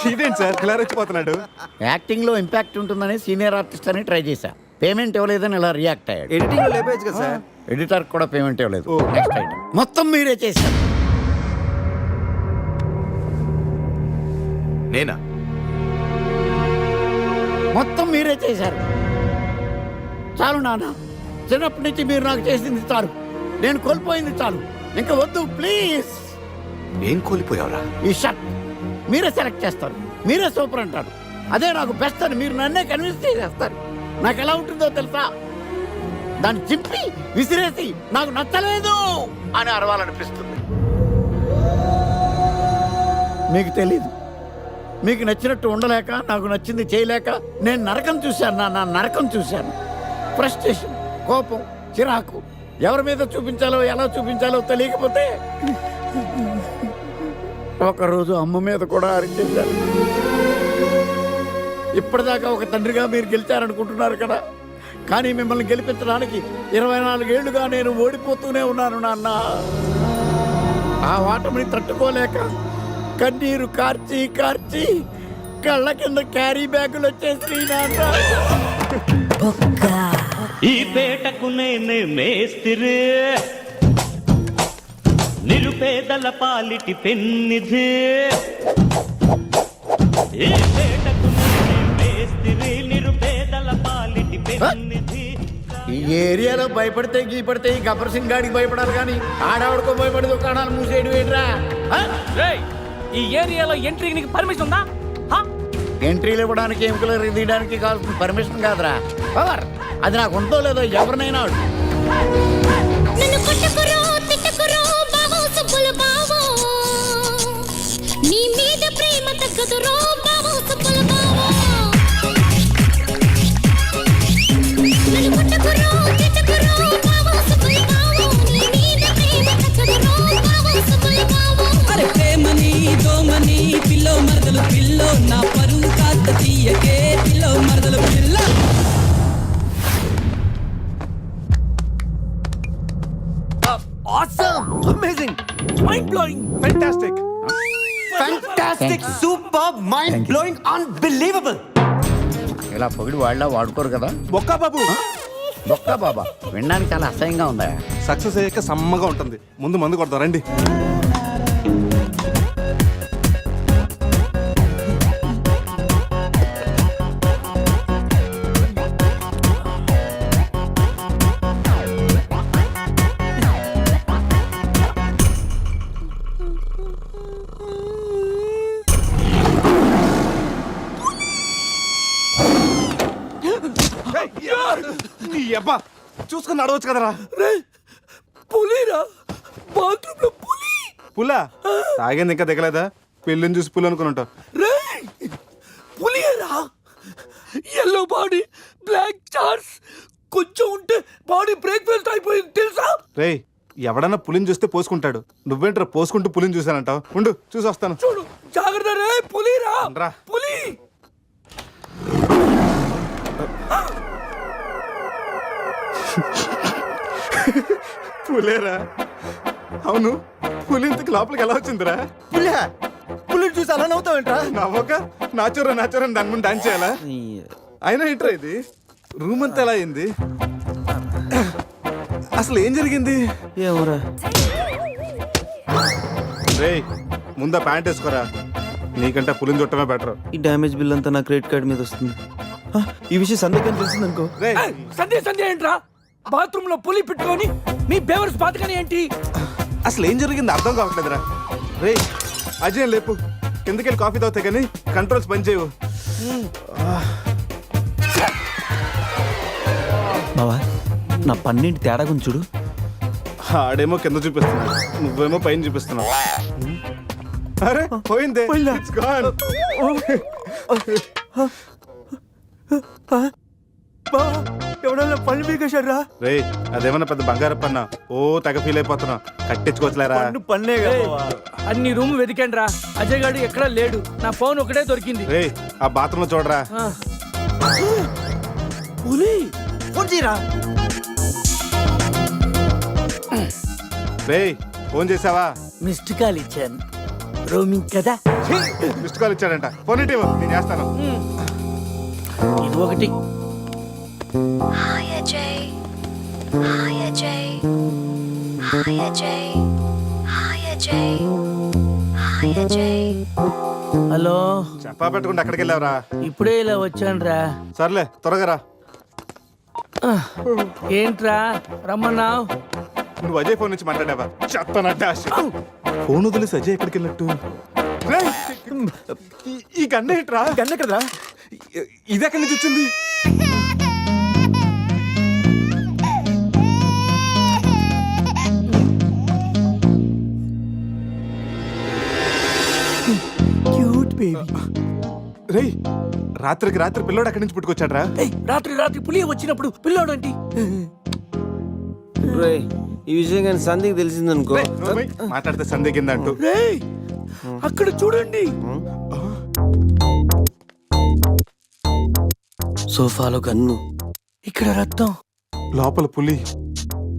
ఇదేంటి సార్ క్లియర్ వచ్చిపోతున్నాడు? యాక్టింగ్ లో ఇంపాక్ట్ ఉంటుందని సీనియర్ ఆర్టిస్ట్ అని ట్రై చేశా. పేమెంట్ ఇవ్వలేదని ఇలా రియాక్ట్ అయ్యాడు. ఎడిటింగ్ లో లేపేయచ్చు కదా సార్. ఎడిటర్ కూడా పేమెంట్ ఇవ్వలేదు. Next item. మొత్తం మీరే చేశారు. నేనా? మొత్తం మీరే చేశారు. చాలు నాన్న, చిన్నప్పటి నుంచి మీరు నాకు చేసింది చాలు. నేను కోల్పోయింది చాలు. ఇంకా వద్దు ప్లీజ్. ఏం కోల్పోయావురా? ఈ షర్ట్ మీరే సెలెక్ట్ చేస్తారు, మీరే సూపర్ అంటారు. అదే నాకు బెస్ట్ అని మీరు నన్నే కన్విన్స్ చేసేస్తారు. నాకు ఎలా ఉంటుందో తెలుసా? దాన్ని చింపి విసిరేసి నాకు నచ్చలేదు అని అరవాలనిపిస్తుంది. మీకు తెలీదు, మీకు నచ్చినట్టు ఉండలేక, నాకు నచ్చింది చేయలేక నేను నరకం చూశాను. నా నరకం చూశాను. ఫ్రస్ట్రేషన్, కోపం, చిరాకు, ఎవరి మీద చూపించాలో ఎలా చూపించాలో తెలియకపోతే ఒకరోజు అమ్మ మీద కూడా అరిచేశారు. ఇప్పటిదాకా ఒక తండ్రిగా మీరు గెలిచారనుకుంటున్నారు కదా, కానీ మిమ్మల్ని గెలిపించడానికి 24 ఏళ్లుగా నేను ఓడిపోతూనే ఉన్నాను నాన్న. ఆ ఓటమిని తట్టుకోలేక కన్నీరు కార్చి కార్చి కళ్ళ కింద క్యారీ బ్యాగులు వచ్చేసి నాన్న. ఈ పేటకు నేనే మేస్తిరి, నిరుపేదల పాలిటి పెన్నిధి. ఈ పేటకు నేనే మేస్తిరి, నిరుపేదల పాలిటి పెన్నిధి. ఈ ఏరియాలో భయపడితే గీపడితే ఈ గబ్బర్ సింగ్ గాడికి భయపడాలి కానీ ఆడవాడికో భయపడి దుకాణాలు మూసేయడం ఏంట్రా? ఈ ఏరియాలో ఎంట్రీకి నీకు పర్మిషన్ ఉందా? ఎంట్రీలు ఇవ్వడానికి, ఎముకలు తీయడానికి కావాల్సిన పర్మిషన్ కాదురా, పవర్. అది నాకు ఉందో లేదో ఎవరినైనా అడుగు. నన్ను కొట్టుకురో తిట్టుకురో బావో సుబ్బులు బావో, నీ మీద ప్రేమ తగ్గదురో బావో సుబ్బులు బావో. నన్ను కొట్టుకురో తిట్టుకురో బావో సుబ్బులు బావో, నీ మీద ప్రేమ తగ్గదురో బావో సుబ్బులు బావో. అరే ప్రేమని దోమని పిల్లో మరదలు పిల్లో, నా పరువు కాస్త తీయకే పిల్లో మరదలు పిల్ల. Awesome! Amazing! Mind-blowing! Fantastic! Fantastic! Superb! Mind-blowing! Unbelievable! ఇలా పొగిడి వాళ్ళ వాడుకోరు కదా. బొక్కా బాబు, బొక్కా బాబా వినడానికి చాలా అసహ్యంగా ఉందా? సక్సెస్ అయ్యాక సమ్మగా ఉంటుంది. ముందు మందు కొడతాం రండి. నీ అబ్బా చూసుకుని నడవచ్చు కదరా. పులిరా? బాత్రూమ్ లో పులి. పులా తాగింది ఇంకా దిగలేదా? పెళ్ళిని చూసి పులి అనుకుని ఉంటావు. రేయ్, పులియరా? ఎల్లో బాడీ, బ్లాక్ చార్స్, కొంచెం ఉంటే బాడీ బ్రేక్ఫాస్ట్ అయిపోయింది తెలుసా? రేయ్, ఎవడన్నా పులిని చూస్తే పోసుకుంటాడు. నువ్వేంట్రా పోసుకుంటూ పులిని చూసానంటావు? ఉండు చూసి వస్తాను. చూడు జాగ్రత్త రే, పులిరా రా. పులి. పులేరా? అవును, పులి ఇంతకు లోపలికి ఎలా వచ్చిందిరా? పులిని చూసి అలా నవ్వుతావేంట్రా? నవ్వక నాచురా నాచురా దాని ముందు డాన్స్ చేయాలా? అయినా ఏంట్రా ఇది? రూమ్ అంతా ఎలా అయింది? అసలు ఏం జరిగింది? ఏమోరా. రేయ్, ముందా ప్యాంట్ వేసుకోరా. నీకంటే పులిని చుట్టమే బెటర్. ఈ డ్యామేజ్ బిల్ అంతా నా క్రెడిట్ కార్డ్ మీద వస్తుంది. ఈ విషయం సందేహం తెలిసింది అనుకో. ఏయ్, సంధ్య ఏంట్రా? బాత్రూమ్ లో పులి పెట్టుకొని నీ బేవర్స్ బాతకని ఏంటి? అసలు ఏం జరిగింది అర్థం కావట్లేదురా. రేయ్ అజయ్ లేపు, కిందకెళ్ళి కాఫీ తాగుతాయి కానీ కంట్రోల్స్ పని చేయవు. బావా, నా పన్నింటి తేడా గురించి చూడు. ఆడేమో కింద చూపిస్తున్నాడు, నువ్వేమో పైన చూపిస్తున్నావు. అరే పోయిందే. It's gone. ఎవడన్నా పళ్ళు పీకేశారా? రేయ్, అదేమన్నా పెద్ద బంగారం పన్నా? ఓ తెగ ఫీల్ అయిపోతున్నా. కట్టించుకోవచ్చులేరా? పన్నే అన్ని రూమ్ వెతికాను రా, అజయ్ గాడు ఎక్కడా లేడు. నా ఫోన్ ఒకటే దొరికింది. రేయ్, ఆ బాత్రూమ్ లో చూడరా. పులి ఫోన్ చేయరా. రేయ్, ఫోన్ చేసావా? మిస్డ్ కాల్ ఇచ్చాను, రోమింగ్ కదా. మిస్డ్ కాల్ ఇచ్చాడంట. ఫోన్ ఇటీవ్, నేను చేస్తాను. ఇది ఒకటి. Hi Ajay, hi Ajay, hi Ajay, hi Ajay, hi Ajay. Hello, చెప్పా పెట్టకుండా ఎక్కడికి వెళ్ళావురా? ఇప్పుడే ఇలా వచ్చాను రా. సర్లే త్వరగా రా. ఏంట్రా రమ్మన్నావు? నువ్వు అజయ్ ఫోన్ నుంచి మాట్లాడావా? చెత్తనట్టు ఫోన్ వదిలేసి అజయ్ ఎక్కడికి వెళ్ళట్టు? రేయ్, ఈ గన్న ఏంట్రా? గన్న కదరా? ఇది ఎక్కడి నుంచి వచ్చింది? Cute baby. రేయ్, రాత్రికి రాత్రి పిల్లోడు అక్కడి నుంచి పుట్టుకొచ్చాడ్రా. రాత్రి పులి వచ్చినప్పుడు పిల్లోడంటి. రేయ్, ఈ విషయం కానీ సంధికి తెలిసిందనుకో. మాట్లాడితే సందేహిందంటూ. రేయ్, అక్కడ చూడండి. సోఫాలో గన్ను, ఇక్కడ రక్తం. లోపల పులి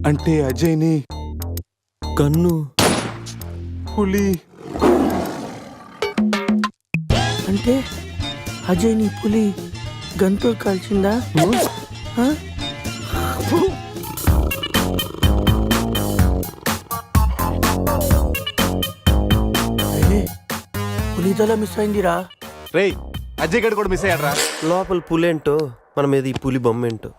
అంటే అజయ్ని. గన్ను, పులి అంటే అజయ్ నీ పులి గంతో కాల్చిందా? ఆ? పులి తల మిస్ అయిందిరా. రేయ్, అజయ్ గడు కూడా మిస్ అయ్యాడ్రా. లోపల పులేంటో మన మీద ఈ పులి బొమ్మ ఏంటో.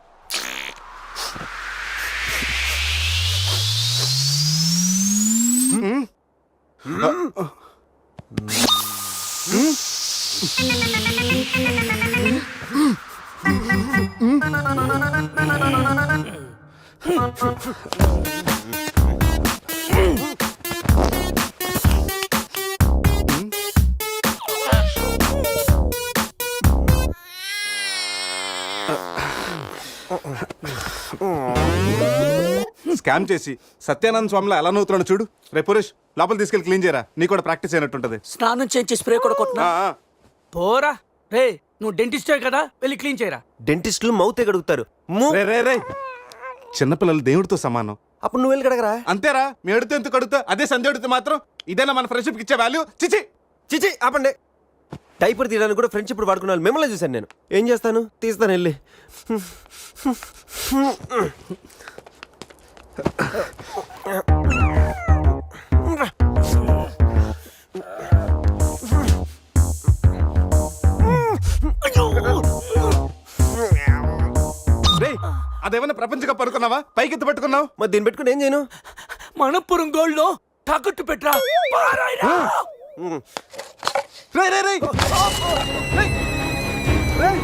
స్కామ్ చేసి సత్యానంద స్వామిలో ఎలా నవ్వుతున్నాడు చూడు. రే పురేష్, లోపల తీసుకెళ్ళి క్లీన్ చేయరా. నీ కూడా ప్రాక్టీస్ అయినట్టుంటది. స్నానం చేయించి స్ప్రే కూడా కొట్టినా ఆ, ఆ. పోరా. రే, నువ్వు డెంటిస్టే కదా, వెళ్ళి క్లీన్ చేయరా. డెంటిస్టులు మౌత్ గడుగుతారు. రే రే రే, చిన్నపిల్లలు దేవుడితో సమానం. అప్పుడు నువ్వు వెళ్ళి కడగరా. అంతేరా, మీ అడితే ఎందుకు అడుగుతా? అదే సంధ్య అడిగితే మాత్రం ఇదేనా మన ఫ్రెండ్షిప్ ఇచ్చే వాల్యూ? చిచి చిచి ఆపండి. డైపర్ తీయడానికి కూడా ఫ్రెండ్షిప్ ఇప్పుడు వాడుకున్నాను. మిమ్మల్ని చూశాను నేను. ఏం చేస్తాను, తీస్తాను వెళ్ళి. రేయ్, అదేమన్నా ప్రపంచ కప్ అనుకున్నావా? పైకి ఎత్తు పెట్టుకున్నావు. మరి దీన్ని పెట్టుకుని ఏం చేయను? మనపురం గోల్డ్ లో తాకట్టు పెట్టరా. రేయ్ రేయ్ రేయ్ రేయ్ రేయ్.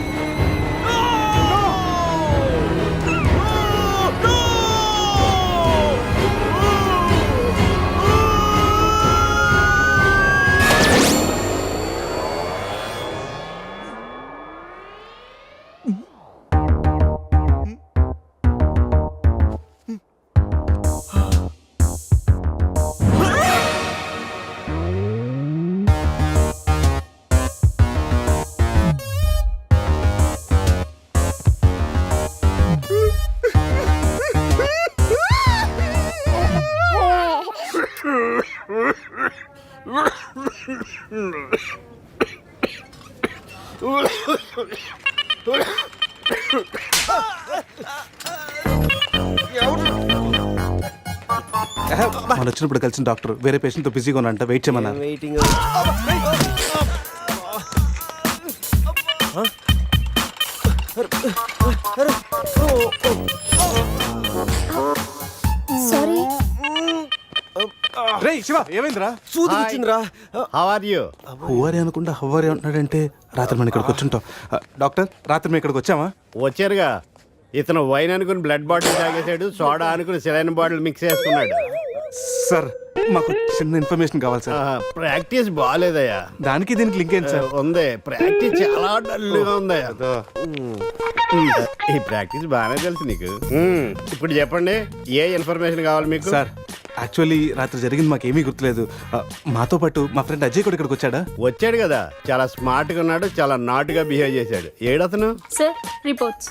మనం వచ్చినప్పుడు కలిసిన డాక్టర్ వేరే పేషెంట్తో బిజీగా ఉన్నంట వెయిట్ చేయమన్నారు. వెయిటింగ్. సారీ. రేయ్ శివ ఏమైందిరా? సూది వచ్చిందిరా. How are you? హువారి అనుకుంటా హువారి అంటున్నాడంటే రాత్రి మనం ఇక్కడికి వచ్చుంటాం. డాక్టర్ రాత్రి మేము ఇక్కడికి వచ్చామా? వచ్చారుగా. ఇతను వైన్ అనుకుని బ్లడ్ బాటిల్ తాగేశాడు, సోడా అనుకుని సెలైన్ బాటిల్ మిక్స్ చేసుకున్నాడు. సార్ మాకు చిన్న ఇన్ఫర్మేషన్ కావాలి సార్. ప్రాక్టీస్ బాగాలేదయ్యా. దానికి దీనికి లింక్ ఏంటి సార్? ఉంది, ప్రాక్టీస్ చాలా డల్గా ఉందయ్యా. ఈ ప్రాక్టీస్ బాగానే తెలుసు నీకు. ఇప్పుడు చెప్పండి, ఏ ఇన్ఫర్మేషన్ కావాలి మీకు? సార్ యాక్చువల్లీ రాత్రి జరిగింది మాకు ఏమీ గుర్తులేదు. మాతో పాటు మా ఫ్రెండ్ అజయ్ కూడా ఇక్కడికి వచ్చాడా? వచ్చాడు కదా, చాలా స్మార్ట్ గా ఉన్నాడు, చాలా నాటుగా బిహేవ్ చేశాడు. ఏడతను? Sir reports.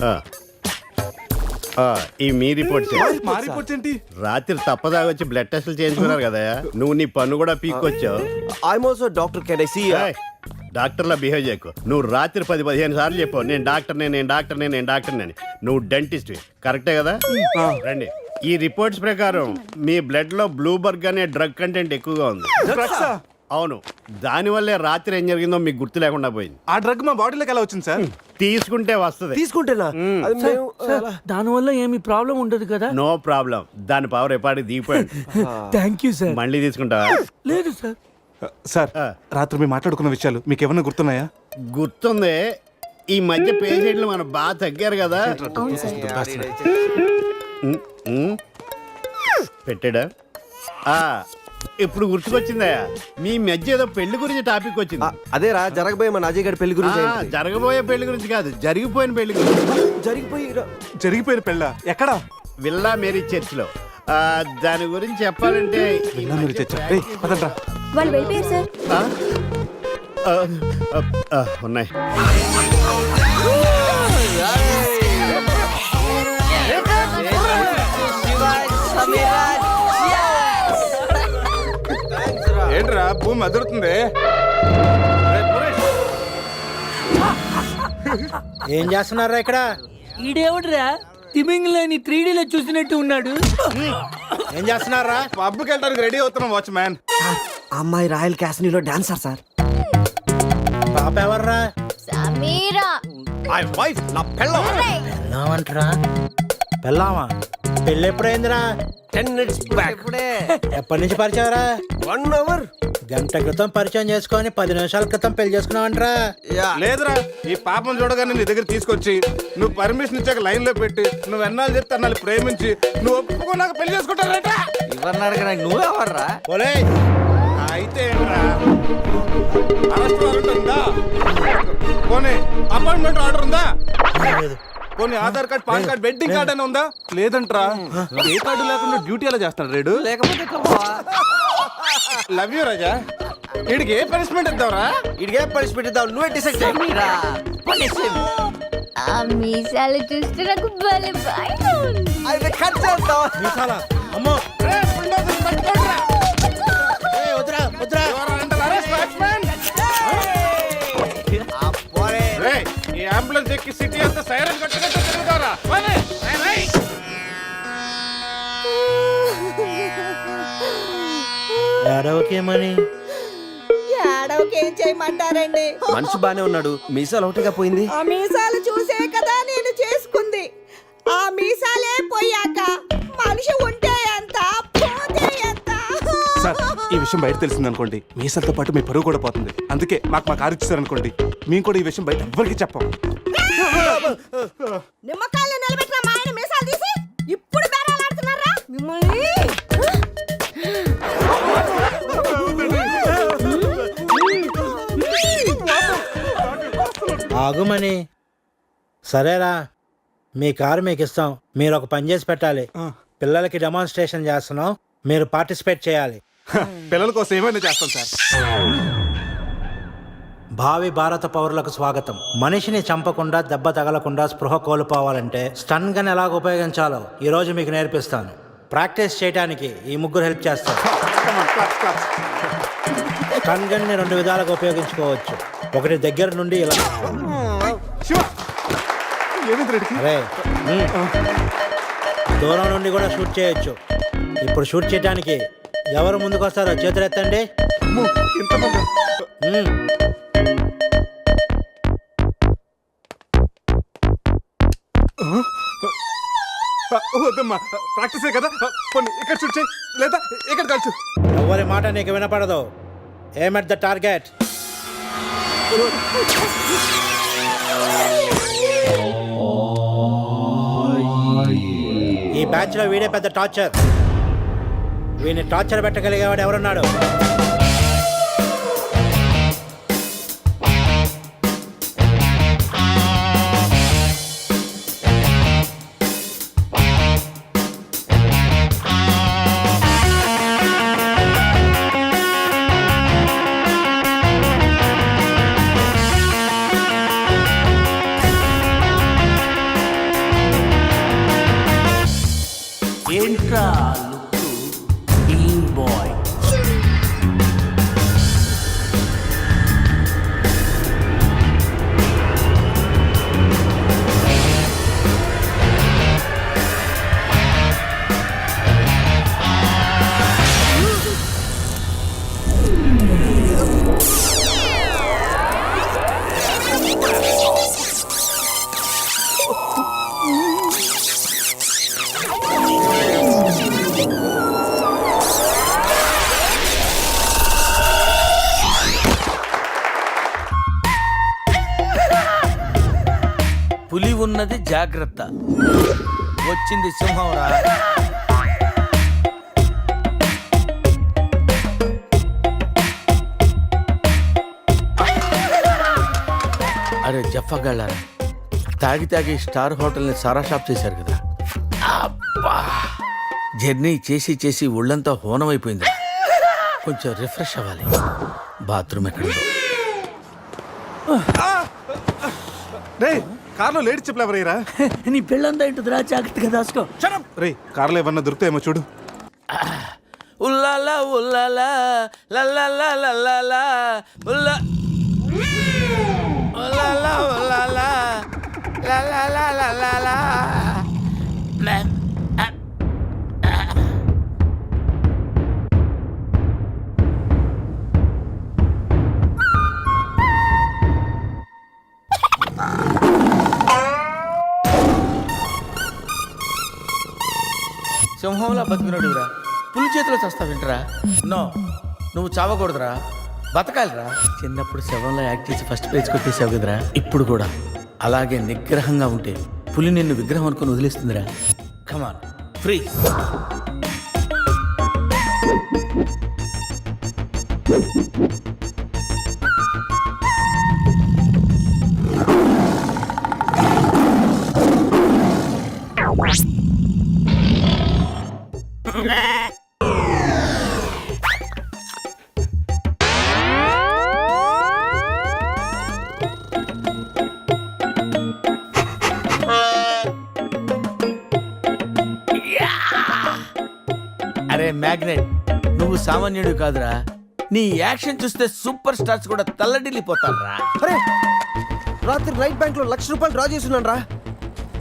ఈ మీ రిపోర్ట్స్. మా రిపోర్ట్స్ ఏంటి? రాత్రి తప్పదాగా వచ్చి బ్లడ్ టెస్ట్లు చేయించుకున్నారు కదా, నువ్వు నీ పన్ను కూడా పీక్కొచ్చావు. I'm also doctor. Can I see? డాక్టర్లా బిహేవ్ చేయకు. నువ్వు రాత్రి 10-15 సార్లు చెప్పావు నేను డాక్టర్ని అని. నువ్వు డెంటిస్ట్, కరెక్టే కదా? రండి. ఈ రిపోర్ట్స్ ప్రకారం మీ బ్లడ్ లో బ్లూబర్గ్ అనే డ్రగ్ కంటెంట్ ఎక్కువగా ఉంది. అవును, దానివల్లే రాత్రి ఏం జరిగిందో మీకు గుర్తు లేకుండా పోయింది. ఆ డ్రగ్ మా బాడీలోకి ఎలా వచ్చింది సార్? తీసుకుంటే వస్తుంది. తీసుకుంటేనా? దానివల్ల ఏమి ప్రాబ్లం ఉండదు కదా? No problem. దాని పవర్ ఎప్పటికి దిగిపోయాడు. Thank you sir. మళ్ళీ తీసుకుంటావా? లేదు సార్. సార్ రాత్రి మేము మాట్లాడుకున్న విషయాలు మీకు ఏమన్నా గుర్తున్నాయా? గుర్తుంది. ఈ మధ్య పేషెంట్లు మనం బాగా తగ్గారు కదా. పెట్టాడా? ఇప్పుడు గుర్తుకొచ్చిందయ్యా, మీ మధ్య ఏదో పెళ్లి గురించి టాపిక్ వచ్చింది. అదేరా జరగబోయే మన అజయ్ గారి పెళ్లి గురించి. జరగబోయే పెళ్లి గురించి కాదు, జరిగిపోయిన పెళ్లి గురించి. జరిగిపోయిన పెళ్ళ ఎక్కడా? విల్లా మేరీ చర్చ్ లో. దాని గురించి చెప్పాలంటే వాళ్ళు వెళ్ళిపోయారు సార్. ఉన్నాయి. ఏంట్రా భూమి అదురుతుంది? ఏం చేస్తున్నారా ఇక్కడ? ఈడేవుడ్రా తిమింగ్లని 3Dలో చూసినట్టు ఉన్నాడు. ఏం చేస్తున్నారా? పబ్కి వెళ్ళడానికి రెడీ అవుతున్నాం వాచ్మ్యాన్. అమ్మాయి రాయల్ క్యాసినోలో డాన్సర్ సార్. పాప ఎవర్రా? సమీరా. వైఫ్ నా పెళ్ళం. పెళ్ళామంటరా? పెళ్ళామా? పెళ్ళి ఎప్పుడైందిరా? 10 minutes బ్యాక్. ఎప్పటి నుంచి పరిచయంరా? 1 hour. గంట క్రితం పరిచయం చేసుకొని 10 నిమిషాల క్రితం పెళ్లి చేసుకున్నావంటరా? లేదురా, ఈ పాపం చూడగానే నీ దగ్గర తీసుకొచ్చి నువ్వు పర్మిషన్ ఇచ్చాక లైన్ లో పెట్టి నువ్వు ఎన్నాళ్ళు చెప్తే అన్నాళ్ళు ప్రేమించి నువ్వు ఒప్పుకున్నాక పెళ్లి చేసుకుంటారట. నువ్వు ఎవర్రా? ఓలే అయితే అరెస్ట్ వారెంట్ ఉందా? పోనీ అపాయింట్మెంట్ ఆర్డర్ ఉందా? పోనీ Aadhaar card, pan card, wedding card అని ఉందా? లేదంట్రా. ఏ కార్డు లేకుండా డ్యూటీ ఎలా చేస్తాడు రేడు? లేకపోతే లవ్ యూ రాజా. వీడికి ఏ పనిష్మెంట్ ఇద్దాంరా? ఇడిగే పనిష్మెంట్ ఇద్దాం, నువ్వే డిసైడ్ చేయి. ఆ మీసాలు చూస్తే నాకు భలే భయం ఉంది. అయితే కట్ చేద్దాం. మీసాలా? అమ్మో వద్దురా వద్దురా. ఈ అంబులెన్స్ ఎక్కి సిటీ అంతా సైరన్ కట్టుకుంటూ తిరుగుతారా? ఏడవకేమని? ఏం చేయమంటారండి? మనిషి బానే ఉన్నాడు, మీసాలు ఒకటిగా పోయింది. ఆ మీసాలు చూసే కదా నేను చేసుకుంది. ఆ మీసాలే పోయాక మనిషి ఉంటే ఎంత, పోతే ఎంత? సార్ ఈ విషయం బయట తెలిసింది అనుకోండి, మీసాలతో పాటు మీ పరువు కూడా పోతుంది. అందుకే మాకు కారు ఇచ్చారు అనుకోండి, మేము కూడా ఈ విషయం బయట ఎవ్వరికి చెప్పాం. నిమ్మకాయలు నిలబెట్టిన మా ఆయన మీసాలు తీసి ఇప్పుడు బేరాలాడుతున్నారా మిమ్మల్ని? ఆగుమని. సరేరా, మీ కారు మీకు ఇస్తాం. మీరు ఒక పని చేసి పెట్టాలి. పిల్లలకి డెమాన్స్ట్రేషన్ చేస్తున్నాం, మీరు పార్టిసిపేట్ చేయాలి. పిల్లల కోసం ఏమైనా చేస్తాం సార్. భావి భారత పౌరులకు స్వాగతం. మనిషిని చంపకుండా, దెబ్బ తగలకుండా స్పృహ కోల్పోవాలంటే స్టన్ గన్ ఎలాగ ఉపయోగించాలో ఈరోజు మీకు నేర్పిస్తాను. ప్రాక్టీస్ చేయడానికి ఈ ముగ్గురు హెల్ప్ చేస్తారు. గన్ ని 2 విధాలుగా ఉపయోగించుకోవచ్చు. ఒకటి దగ్గర నుండి ఇలా, అరే దూరం నుండి కూడా షూట్ చేయొచ్చు. ఇప్పుడు షూట్ చేయడానికి ఎవరు ముందుకు వస్తారో చేతులు ఎత్తండి. వద్దమ్మా, ప్రాక్టీసే కదా, కొన్ని ఇక్కడ షూట్ చేయి లేదా ఇక్కడ కాల్చు. ఎవరి మాట నీకు వినపడదు. ఏమ్ ఎట్ ద టార్గెట్. ఈ బ్యాచ్ లో వీడే పెద్ద టార్చర్. వీడిని టార్చర్ పెట్టగలిగేవాడు ఎవరున్నాడు? ఏంట్రా టీమ్ బాయ్. పులి ఉన్నది జాగ్రత్త, వచ్చింది సింహంరా. అరే జఫాగాళ్ళారా, తాగి తాగి స్టార్ హోటల్ని సారా షాప్ చేశారు కదా. అబ్బా, జర్నీ చేసి చేసి ఒళ్ళంతా హోనమైపోయింది. కొంచెం రిఫ్రెష్ అవ్వాలి. బాత్రూమ్ ఎక్కడుందో. కార్లో లేడీ చెప్పులు ఎవరయ్యరా? నీ పెళ్ళంతా ఇంటుందిరా, జాగ్రత్తగా దాసుకో. రే, కార్లో ఏమన్నా దొరుకుతాయేమో చూడు. ఉల్లాలా ఉల్లాలా లల్లాలా లల్లాలా ఉల్లా ఉల్లాలా ఉల్లాలా లల్లాలా లల్లాలా. సింహంలా బతికినడురా, పులి చేతిలో చస్తావేంట్రా? నో, నువ్వు చావకూడదురా, బతకాలిరా. చిన్నప్పుడు శవంలో యాక్ట్ చేసి ఫస్ట్ ప్రైజ్ కొట్టేసావు కదరా, ఇప్పుడు కూడా అలాగే నిగ్రహంగా ఉంటే పులి నిన్ను విగ్రహం అనుకుని వదిలేస్తుందిరా. కమాన్, ఫ్రీ. అరే మ్యాగ్నెట్, నువ్వు సామాన్యుడు కాదురా. నీ యాక్షన్ చూస్తే సూపర్ స్టార్స్ కూడా తల్లడిల్లిపోతారా. అరే, రాత్రి రైట్ బ్యాంక్ లో ₹1,00,000 డ్రా చేస్తున్నాను రా.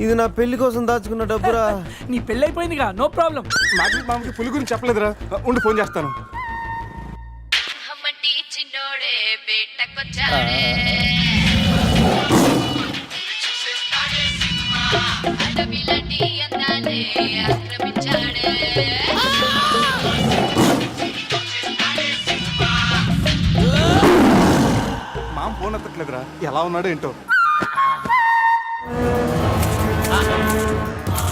ఇది నా పెళ్లి కోసం దాచుకున్న డబ్బురా. నీ పెళ్ళి అయిపోయిందిగా, నో ప్రాబ్లం. మామకి పులి గురించి చెప్పలేదురా, ఉండి ఫోన్ చేస్తాను. మామ ఫోన్ ఎత్తట్లేదురా, ఎలా ఉన్నాడో ఏంటో.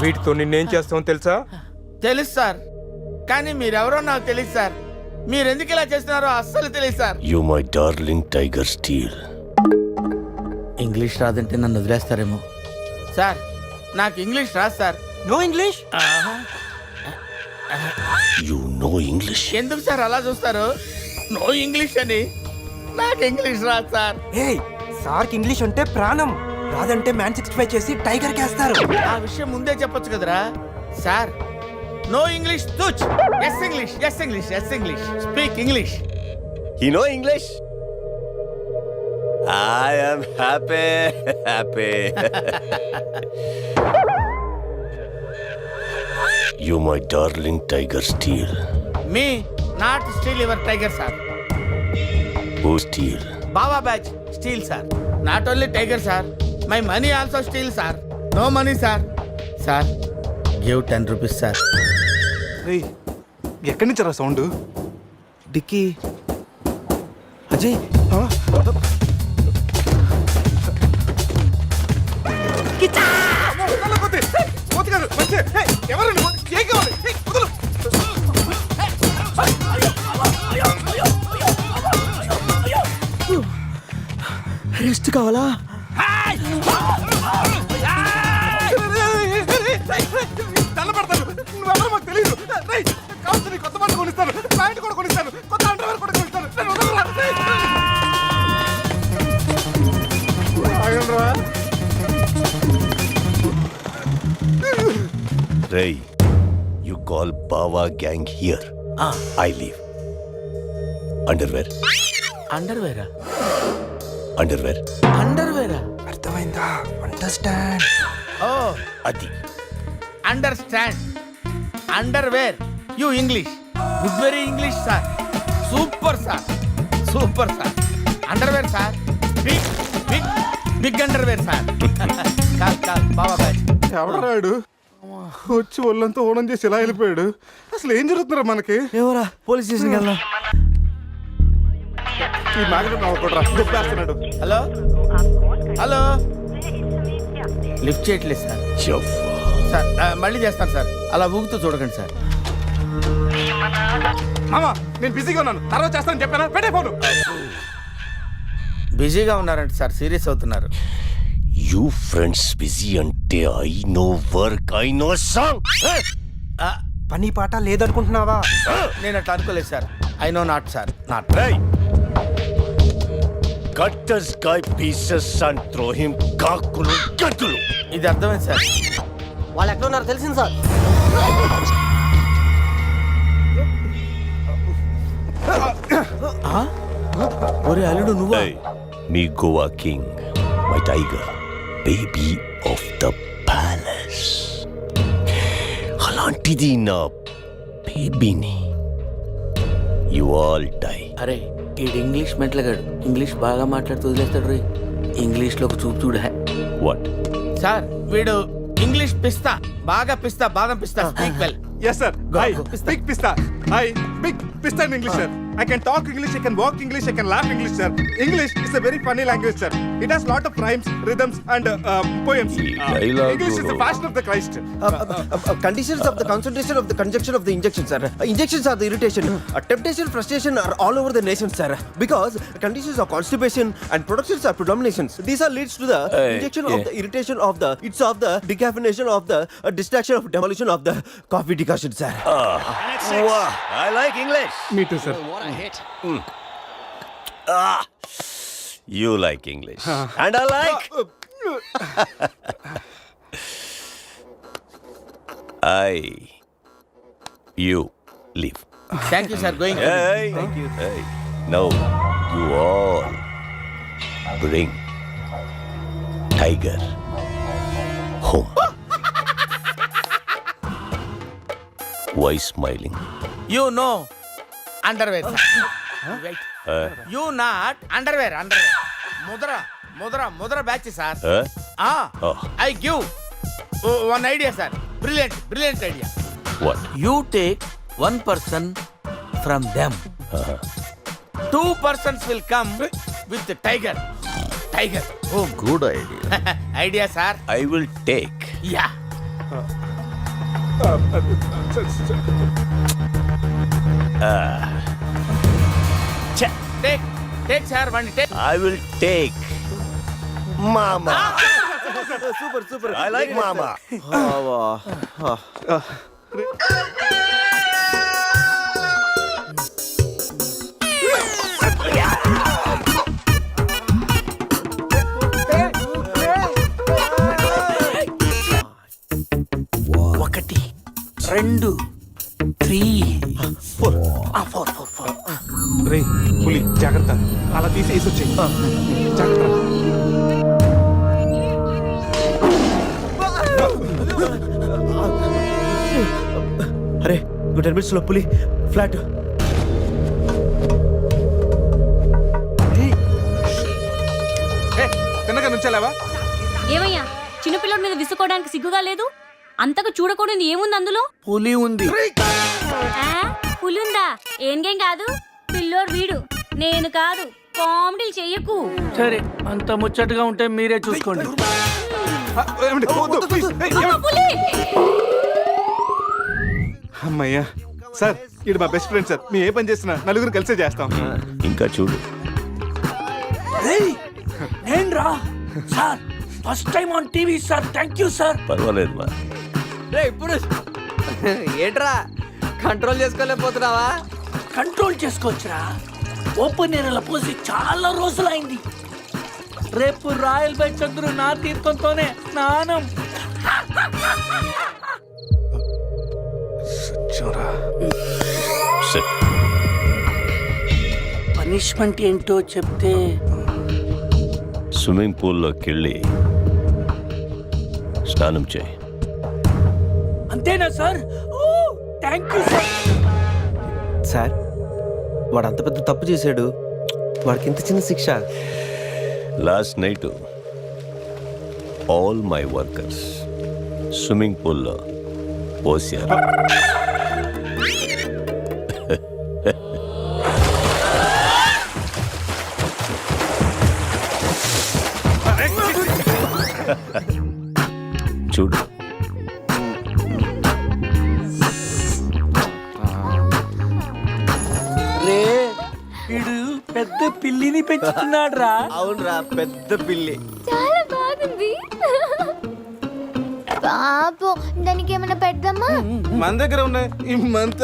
వీటితో నిన్నేం చేస్తామో తెలుసా? తెలుసు సార్, కానీ మీరెవరో నాకు తెలియదు సార్. మీరెందుకు ఇలా చేస్తున్నారో అస్సలు తెలియదు sir. You my darling tiger steel. English రాదంటే నన్ను వదిలేస్తారేమో సార్. నాకు ఇంగ్లీష్ రాదు sir. No English? You know English? ఎందుకు సార్ అలా చూస్తారు? నో ఇంగ్లీష్ అని. నాకు ఇంగ్లీష్ రాదు సార్. ఏయ్, సార్కి ఇంగ్లీష్ అంటే ప్రాణం. రాదంటే మ్యాన్ 65 చేసి టైగర్ కేస్తారు. ఆ విషయం ముందే చెప్పొచ్చు కదరా sir. No English touch. Yes English, yes English, yes English. Speak English. You know English? I am happy. You my darling tiger steal. మీ not steal your tiger sir. Who steal? Baba batch steal sir. Not only tiger sir, my money also steal sir. No money sir. Sir give 10 rupees sir. రేయ్ ఎక్కడి నుంచి రా sound? Dicky Ajay. Rest కావాలా? నువ్వెవరో మాకు తెలియదు. కావచ్చు నీ కొత్త బట్టలు కొనిస్తాను, ప్యాంట్ కూడా కొనిస్తాను, కొత్త అండర్వేర్ కూడా కొనిస్తాను. నేను వదలరా. ఆగండ్రా. Ray, you call Bawa gang here. I leave. Underwear. అండర్వేరా? Underwear. అండర్వేరా? అర్థమైందా? అండర్స్టాండ్. ఓ అది. Understand. Underwear. You English. Good very English sir. Super sir, super sir. Underwear sir. Big big big underwear sir. Call call బాబా batch. ఎవడరాడు వచ్చి ఒళ్ళంతా ఓనం చేసి ఇలా వెళ్ళిపోయాడు? అసలు ఏం జరుగుతుందిరా మనకి? ఎవరా? పోలీస్ స్టేషన్కి వెళ్దాం. ఈ మ్యాగ్నెట్ నవ్వకూడరా, దుబ్బేస్తున్నాడు. హలో హలో, లిఫ్ట్ చేయట్లేదు సార్. సార్ మళ్ళీ చేస్తాను సార్, అలా ఊగుతూ చూడకండి సార్. మామా నేను బిజీగా ఉన్నాను, తర్వాత చేస్తాను చెప్పాను. పెట్టే ఫోను. బిజీగా ఉన్నారంటే సార్ సీరియస్ అవుతున్నారు. You friends busy ante I know work, I know song. పని పాట లేదనుకుంటున్నావా? నేను అట్లా అనుకోలేదు sir. I know not sir, not. Cut this guy pieces and throw him కాకులు గతులు. ఇది అర్థమైంది సార్. వాళ్ళు ఎక్కడ ఉన్నారో తెలిసింది సార్. ఒరే అల్లుడు నువ్వు? Me Goa king, my tiger, baby of the palace. అలాంటిది నా బేబీని. You all die. అరే ఈడు ఇంగ్లీష్ మెంట్లగాడు, ఇంగ్లీష్ బాగా మాట్లాడుతూ వదిలేస్తాడు రే. ఇంగ్లీష్లో ఒక చూపు చూడ. వాట్ సార్ వీడు ఇంగ్లీష్ పిస్తా, బాగా పిస్తా, బాదం పిస్తా. Speak well. Yes sir. I speak pista. I speak pista in English sir. I can talk English, I can walk English, I can laugh English sir. English is a very funny language sir. It has lot of rhymes, rhythms and poems. English is the fashion of the Christ. Conditions of the concentration of the conjunction of the injection, sir. Injections are the irritation. Temptation, frustration are all over the nation, sir. Because conditions of constipation and productions are predominations. These are leads to the injection of the irritation of the, it's of the decaffeination of the distraction of demolition of the coffee decoction, sir. Wow, I like English. Me too sir. You like English. And I like. You leave. Thank you sir. Going. Hey. Thank you. Hey. Now you all bring Tiger home. Why smiling? You no underwear. Wait. You not underwear. Underwear. ముద్ర batch sir. I give one idea sir. Brilliant idea. What? You take 1 person from them. 2 persons will come with the tiger. Oh, good idea. Idea sir. I will take. Yeah. Take sir, one take. I will take Mama. Super. I like Mama. ఒకటి, 2 పులి జాగ్రత్త, అలా తీసేసి వచ్చాయి. జాగ్రత్త. అరే 10 minutes లో పులి ఫ్లాట్. తిన్నగా నుంచాలేవా? ఏమయ్యా చిన్నపిల్లడి మీద విసుకోవడానికి సిగ్గుగా లేదు? అంతకు చూడకూడదు ఏముంది అందులో? పులి ఉంది. పులి ఉందా? ఏం కాదు, పిల్లోడు వీడు, నేను కాదు. కామెడీ చెయ్యకు. సరే అంత ముచ్చటగా ఉంటే మీరే చూసుకోండి. ఏమండి? వద్దు, please. ఏమండి? పులి! అమ్మయ్యా సార్, ఇది మా బెస్ట్ ఫ్రెండ్ సార్. మీ ఏ పని చేసినా నలుగురు కలిసే చేస్తాం. ఇంకా చూడు. నేను రా sir, first time on TV sir. Thank you sir. పర్వాలేదు మా. ఇప్పుడు ఏంట్రా కంట్రోల్ చేసుకోలేకపోతున్నావా? కంట్రోల్ చేసుకోవచ్చురా. ఓపెన్ ఏరియాలో పోసి చాలా రోజులైంది. రేపు రాయల్ బై చంద్రు నా తీర్థంతోనే స్నానం. పనిష్మెంట్ ఏంటో చెప్తే స్విమ్మింగ్ పూల్లోకి వెళ్ళి స్నానం చేయి. అంతేనా సార్? Thank you sir. సార్ వాడు అంత పెద్ద తప్పు చేశాడు, వాడికి ఇంత చిన్న శిక్ష. Last night all my workers swimming పూల్లో పోసారు. చూడు. రే వీడు పెద్ద పిల్లిని పెంచుతున్నాడు రా. అవునరా, పెద్ద పిల్లి. చాలా బాగుంది. పాపం దానికి ఏమైనా పెడదామా? మన దగ్గర ఉన్నాయి ఈ మంత్